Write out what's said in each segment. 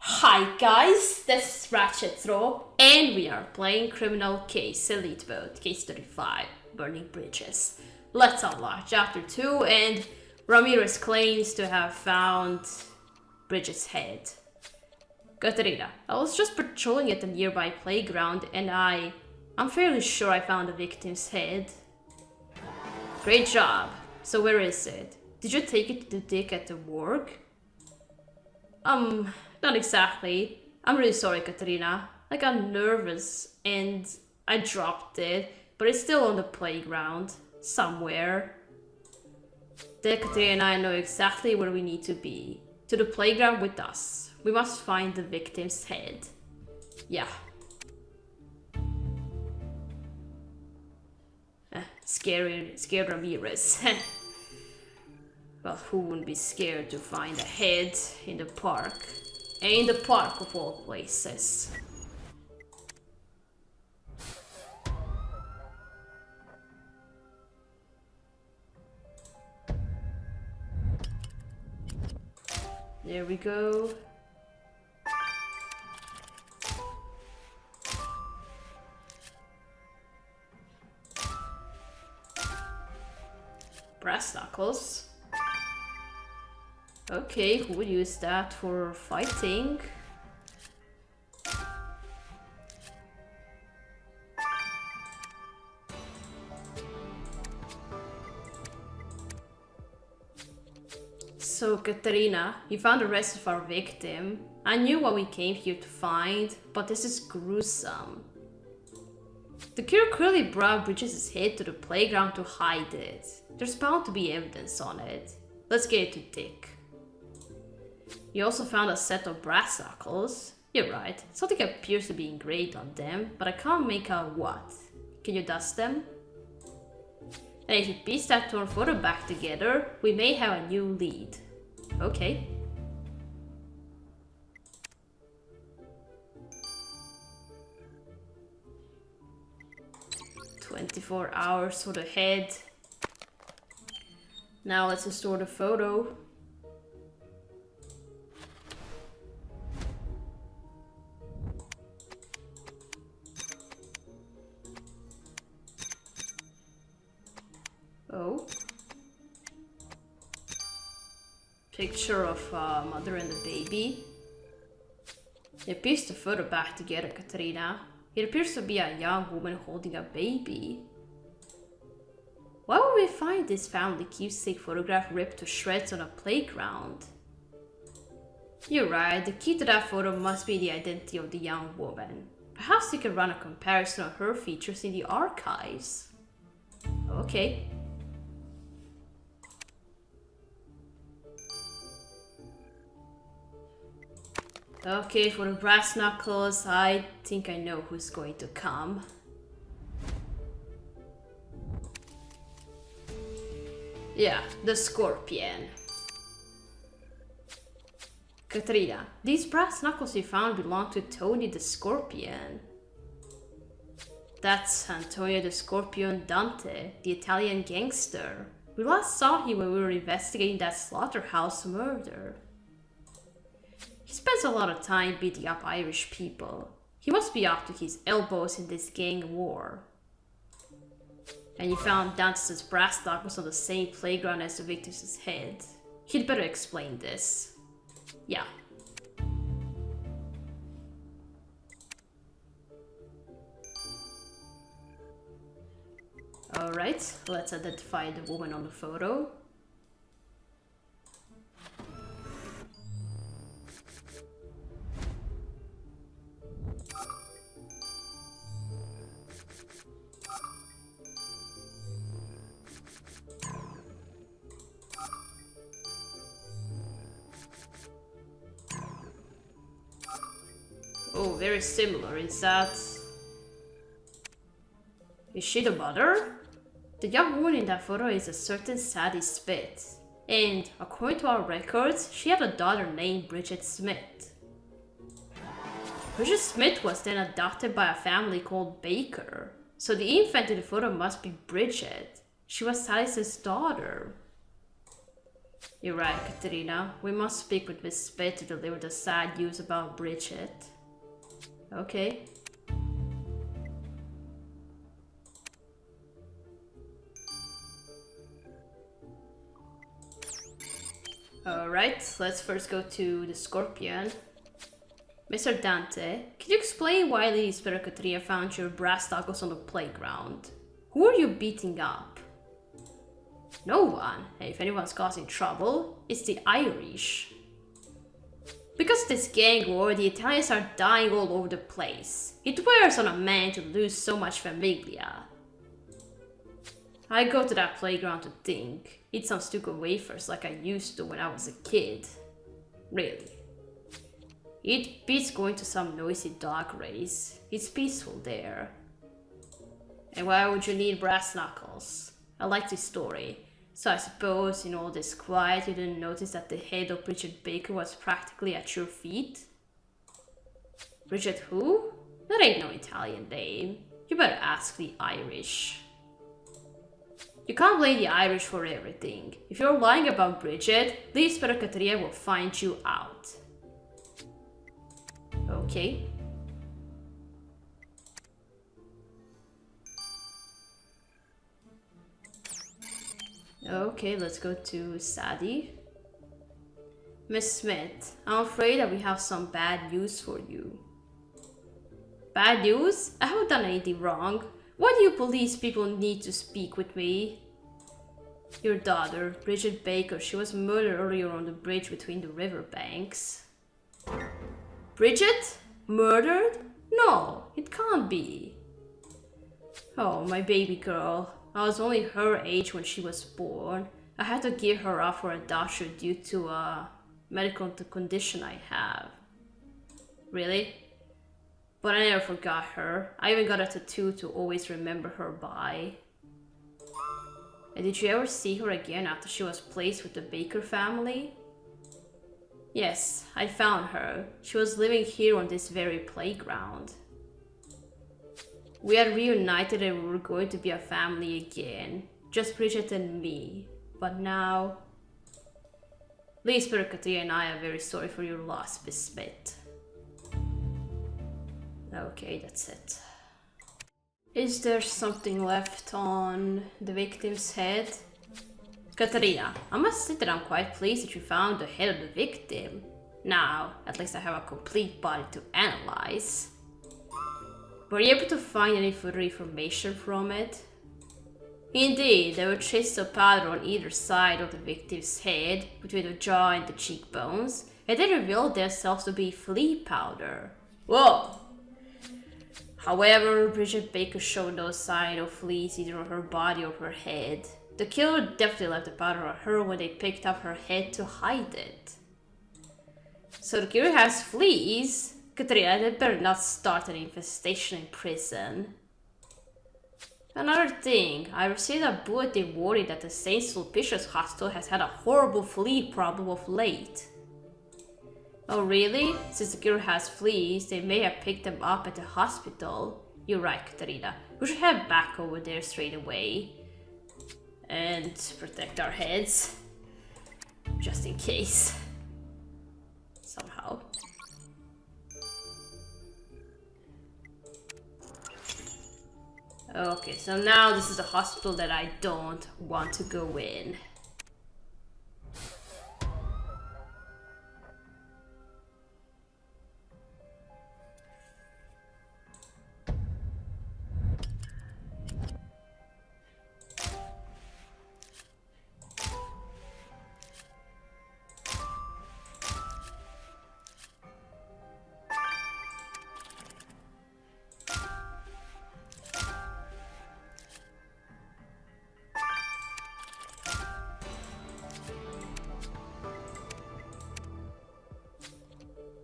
Hi guys, this is Ratchet Throw, and we are playing Criminal Case Elite Mode, Case 35, Burning Bridges. Let's unlock Chapter 2, and Ramirez claims to have found Bridget's head. Katerina, I was just patrolling at the nearby playground, and I'm fairly sure I found the victim's head. Great job. So where is it? Did you take it to the dick at the morgue? Not exactly. I'm really sorry, Katerina. I got nervous and I dropped it, but it's still on the playground. Somewhere. Then Katerina and I know exactly where we need to be. To the playground with us. We must find the victim's head. Yeah. Scared Ramirez. Well, who wouldn't be scared to find a head in the park? And in the park of all places. There we go. Brass knuckles. Okay, who would use that for fighting? So, Katerina, you found the rest of our victim. I knew what we came here to find, but this is gruesome. The killer clearly brought Bridges' head to the playground to hide it. There's bound to be evidence on it. Let's get it to Dick. You also found a set of brass knuckles. You're right, something appears to be engraved on them, but I can't make out what. Can you dust them? And if you piece that torn photo back together, we may have a new lead. Okay. "24 hours for the head." Now let's restore the photo. Oh. Picture of mother and the baby. You pieced the photo back together, Katerina. It appears to be a young woman holding a baby. Why would we find this family keepsake photograph ripped to shreds on a playground? You're right, the key to that photo must be the identity of the young woman. Perhaps we can run a comparison of her features in the archives. Okay. Okay, for the brass knuckles, I think I know who's going to come. Yeah, the scorpion. Katrina, these brass knuckles you found belong to Tony the Scorpion. That's Antonio the Scorpion Dante, the Italian gangster. We last saw him when we were investigating that slaughterhouse murder. He spends a lot of time beating up Irish people. He must be up to his elbows in this gang war. And you found Dante's brass knuckles on the same playground as the victim's head. He'd better explain this. Yeah. Alright, let's identify the woman on the photo. Oh, very similar, is that... Is she the mother? The young woman in that photo is a certain Sadie Smith. And, according to our records, she had a daughter named Bridget Smith. Bridget Smith was then adopted by a family called Baker. So the infant in the photo must be Bridget. She was Sally's daughter. You're right, Katerina. We must speak with Miss Spade to deliver the sad news about Bridget. Okay. Alright, let's first go to the Scorpion. Mr. Dante, can you explain why Lady Speracatria found your brass knuckles on the playground? Who are you beating up? No one, and if anyone's causing trouble, it's the Irish. Because of this gang war, the Italians are dying all over the place. It wears on a man to lose so much famiglia. I go to that playground to think, eat some stupid wafers like I used to when I was a kid. Really. It beats going to some noisy dog race. It's peaceful there. And why would you need brass knuckles? I like this story. So I suppose in all this quiet you didn't notice that the head of Bridget Baker was practically at your feet? Bridget who? That ain't no Italian name. You better ask the Irish. You can't blame the Irish for everything. If you're lying about Bridget, Lady Speracatria will find you out. Okay. Okay, let's go to Sadie. Miss Smith, I'm afraid that we have some bad news for you. Bad news? I haven't done anything wrong. Why do you police people need to speak with me? Your daughter, Bridget Baker, she was murdered earlier on the bridge between the river banks. Bridget? Murdered? No, it can't be. Oh, my baby girl. I was only her age when she was born. I had to give her up for adoption due to a medical condition I have. Really? But I never forgot her. I even got a tattoo to always remember her by. And did you ever see her again after she was placed with the Baker family? Yes, I found her. She was living here on this very playground. We had reunited and we were going to be a family again. Just Bridget and me. But now... Lady Speracatria and I are very sorry for your loss, Miss Smith. Okay, that's it. Is there something left on the victim's head? Katerina, I must say that I'm quite pleased that you found the head of the victim. Now, at least I have a complete body to analyze. Were you able to find any further information from it? Indeed, there were traces of powder on either side of the victim's head, between the jaw and the cheekbones, and they revealed themselves to be flea powder. Whoa! However, Bridget Baker showed no sign of fleas either on her body or her head. The killer definitely left the powder on her when they picked up her head to hide it. So the killer has fleas? Katrina, they better not start an infestation in prison. Another thing, I received a bulletin warning that the St. Sulpicius Hospital has had a horrible flea problem of late. Oh really? Since the killer has fleas, they may have picked them up at the hospital. You're right, Katarina. We should head back over there straight away. And protect our heads. Just in case. Somehow. Okay, so now this is a hospital that I don't want to go in.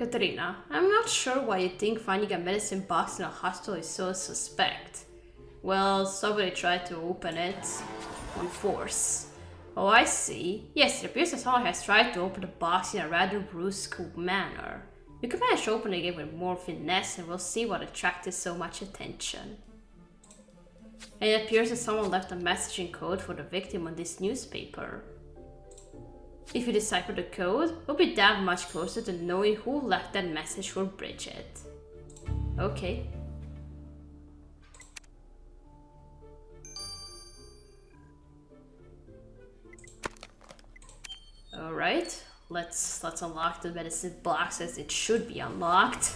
Katerina, I'm not sure why you think finding a medicine box in a hospital is so suspect. Well, somebody tried to open it on force. Oh, I see. Yes, it appears that someone has tried to open the box in a rather brusque manner. You can manage opening it with more finesse and we'll see what attracted so much attention. And it appears that someone left a messaging code for the victim on this newspaper. If you decipher the code, we'll be that much closer to knowing who left that message for Bridget. Okay. Alright, let's unlock the medicine box as it should be unlocked.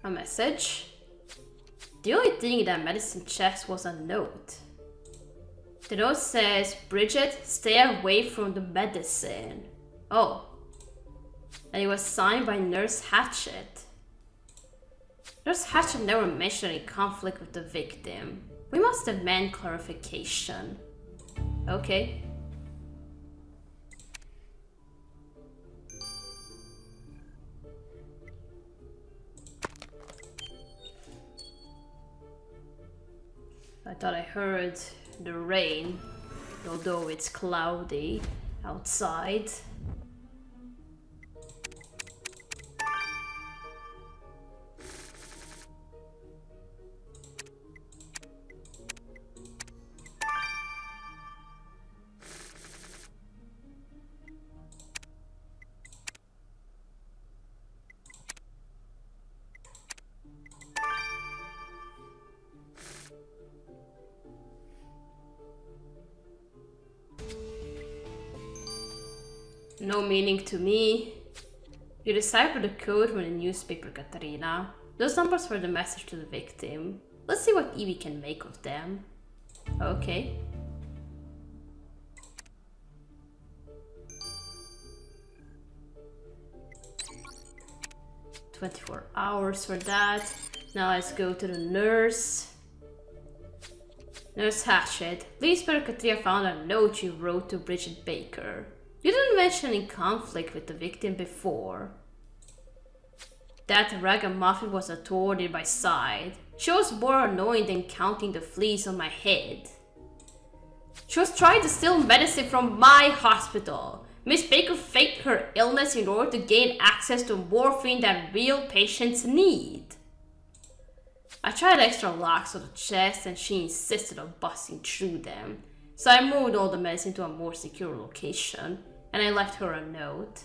A message. The only thing in that medicine chest was a note. The note says, Bridget, stay away from the medicine. Oh. And it was signed by Nurse Hatchet. Nurse Hatchet never mentioned any conflict with the victim. We must demand clarification. Okay. I thought I heard the rain, although it's cloudy outside. No meaning to me. You decipher the code from the newspaper, Katarina. Those numbers were the message to the victim. Let's see what Evie can make of them. Okay. "24 hours for that. Now let's go to the nurse. Nurse Hatchet. Inspector Katrina found a note you wrote to Bridget Baker. You didn't mention any conflict with the victim before. That ragamuffin was a thorn in my side. She was more annoying than counting the fleas on my head. She was trying to steal medicine from my hospital. Miss Baker faked her illness in order to gain access to morphine that real patients need. I tried extra locks on the chest and she insisted on busting through them. So I moved all the medicine to a more secure location. And I left her a note.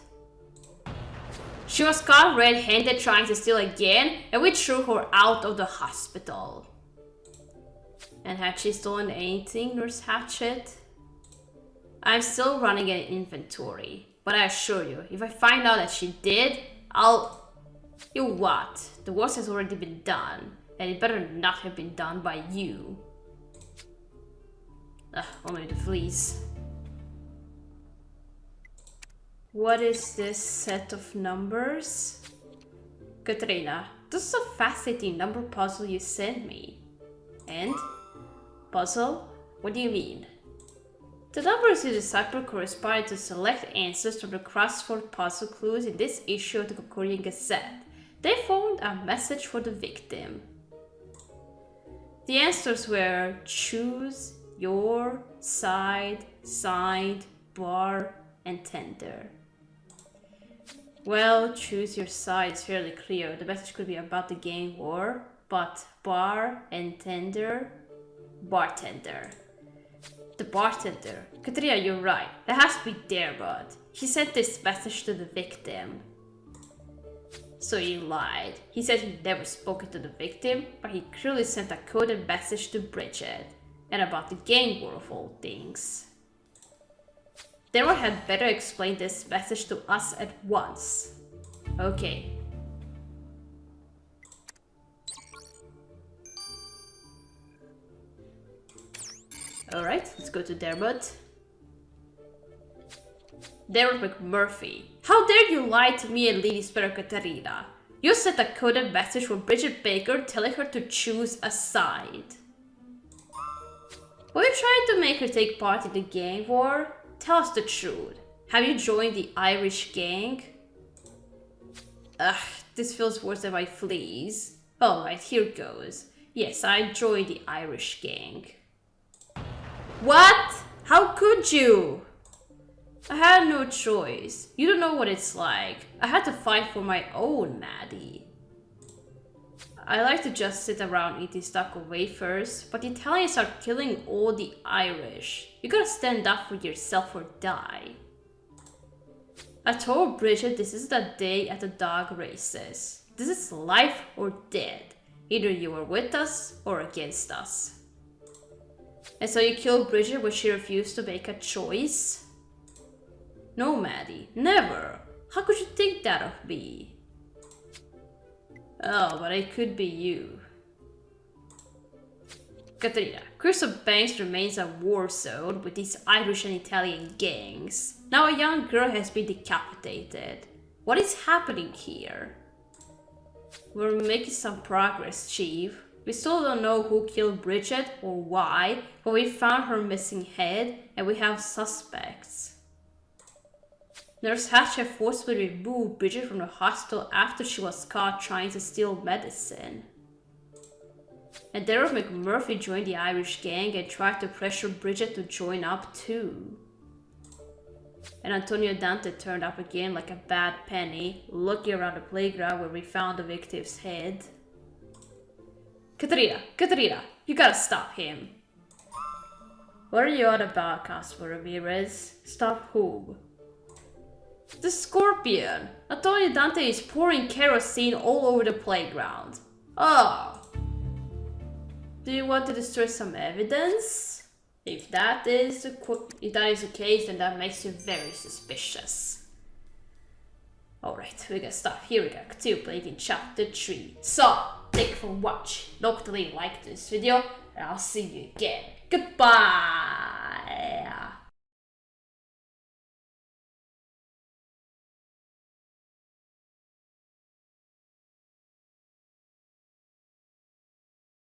She was caught red-handed trying to steal again, and we threw her out of the hospital. And had she stolen anything, Nurse Hatchet? I'm still running an inventory, but I assure you, if I find out that she did, I'll... You what? The worst has already been done, and it better not have been done by you. Only the fleas. What is this set of numbers? Katrina, this is a fascinating number puzzle you sent me. And? Puzzle? What do you mean? The numbers you decipher correspond to select answers from the crossword puzzle clues in this issue of the Korean Gazette. They formed a message for the victim. The answers were choose, your, side, signed, bar, and tender. Well, choose your side is fairly clear. The message could be about the gang war, but bar and tender, bartender. The bartender. Katrina, you're right. That has to be Dermot. He sent this message to the victim. So he lied. He said he'd never spoken to the victim, but he clearly sent a coded message to Bridget, and about the gang war of all things. Dermot had better explain this message to us at once. Okay. Alright, let's go to Dermot. Dermot McMurphy. How dare you lie to me and Lady Spero Katarina? You sent a coded message for Bridget Baker telling her to choose a side. Were you trying to make her take part in the gang war? Tell us the truth. Have you joined the Irish gang? Ugh, this feels worse than my fleas. Alright, here goes. Yes, I joined the Irish gang. What? How could you? I had no choice. You don't know what it's like. I had to fight for my own, Maddie. I like to just sit around eating taco wafers, but the Italians are killing all the Irish. You gotta stand up for yourself or die. I told Bridget this is the day at the dog races. This is life or death. Either you are with us or against us. And so you killed Bridget when she refused to make a choice? No, Maddie, never. How could you think that of me? Oh, but it could be you. Katerina, Crystal Banks remains a war zone with these Irish and Italian gangs. Now a young girl has been decapitated. What is happening here? We're making some progress, Chief. We still don't know who killed Bridget or why, but we found her missing head and we have suspects. Nurse Hatch had forcibly removed Bridget from the hospital after she was caught trying to steal medicine. And Daryl McMurphy joined the Irish gang and tried to pressure Bridget to join up too. And Antonio Dante turned up again like a bad penny, looking around the playground where we found the victim's head. Katerina, you gotta stop him. What are you on about, Casper Ramirez? Stop whom? The Scorpion! Antonio Dante is pouring kerosene all over the playground. Oh! Do you want to destroy some evidence? If that is the case, then that makes you very suspicious. Alright, we gotta stop. Here we go. Continue playing in chapter 3. So, thank you for watching. Don't forget to like this video, and I'll see you again. Goodbye!